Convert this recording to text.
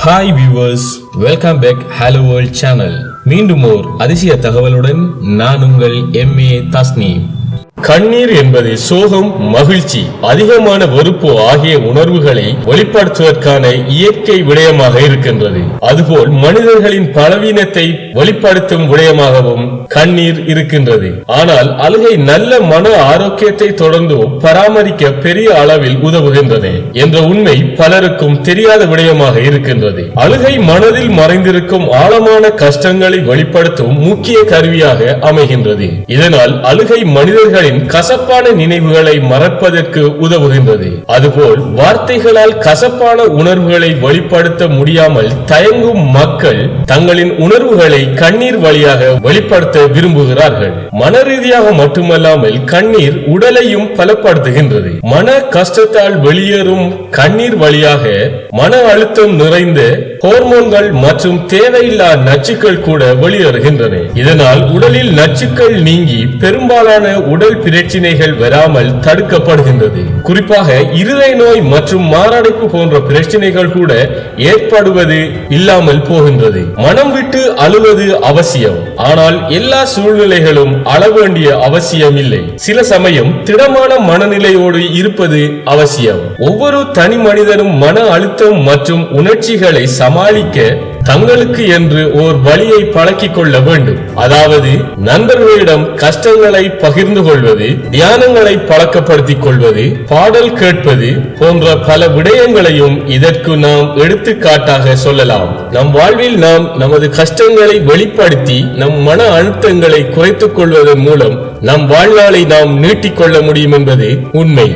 Hi viewers, welcome back hello world channel. மீண்டும் ஓர் அதிசய தகவலுடன் நான் உங்கள் MA தஸ்னீம். கண்ணீர் என்பது சோகம், மகிழ்ச்சி, அதிகமான வெறுப்பு ஆகிய உணர்வுகளை வெளிப்படுத்துவதற்கான இயற்கை விடயமாக இருக்கின்றது. அதுபோல் மனிதர்களின் பலவீனத்தை வெளிப்படுத்தும் விடயமாகவும் கண்ணீர் இருக்கின்றது. ஆனால் அழுகை நல்ல மன ஆரோக்கியத்தை தொடர்ந்து பராமரிக்க பெரிய அளவில் உதவுகின்றது என்ற உண்மை பலருக்கும் தெரியாத விடயமாக இருக்கின்றது. அழுகை மனதில் மறைந்திருக்கும் ஆழமான கஷ்டங்களை வெளிப்படுத்தும் முக்கிய கருவியாக அமைகின்றது. இதனால் அழுகை மனிதர்களின் கசப்பான நினைவுகளை மறப்பதற்கு உதவுகின்றது. அதுபோல் வார்த்தைகளால் கசப்பான உணர்வுகளை வெளிப்படுத்த முடியாமல் தயங்கும் மக்கள் தங்களின் உணர்வுகளை கண்ணீர் வழியாக வெளிப்படுத்த விரும்புகிறார்கள். மன ரீதியாக மட்டுமல்லாமல் கண்ணீர் உடலையும் பலப்படுத்துகின்றது. மன கஷ்டத்தால் வெளியேறும் கண்ணீர் வழியாக மன அழுத்தம் நிறைந்த ஹார்மோன்கள் மற்றும் தேவையில்லா நச்சுக்கள் கூட வெளியேறுகின்றன. இதனால் உடலில் நச்சுக்கள் நீங்கி பெரும்பாலான உடல் பிரச்சனைகள் வராமல் தடுக்கப்படுகின்றது. குறிப்பாக இருதய நோய் மற்றும் மாரடைப்பு போன்ற பிரச்சனைகள் கூட ஏற்படுவது இல்லாமல் போகின்றது. மனம் விட்டு அழுவது அவசியம், ஆனால் எல்லா சூழ்நிலைகளும் அழ வேண்டிய அவசியம் இல்லை. சில சமயம் திடமான மனநிலையோடு இருப்பது அவசியம். ஒவ்வொரு தனி மனிதனும் மன அழுத்தம் மற்றும் உணர்ச்சிகளை சமாளிக்க தங்களுக்கு என்று ஓர் வழியை பழக்கிக் கொள்ள வேண்டும். அதாவது நண்பர்களிடம் கஷ்டங்களை பகிர்ந்து கொள்வது, தியானங்களை பழக்கப்படுத்திக் கொள்வது, பாடல் கேட்பது போன்ற பல விடயங்களையும் இதற்கு நாம் எடுத்துக்காட்டாக சொல்லலாம். நம் வாழ்வில் நாம் நமது கஷ்டங்களை வெளிப்படுத்தி நம் மன அழுத்தங்களை குறைத்துக் கொள்வதன் மூலம் நம் வாழ்நாளை நாம் நீட்டிக்கொள்ள முடியும் என்பது உண்மை.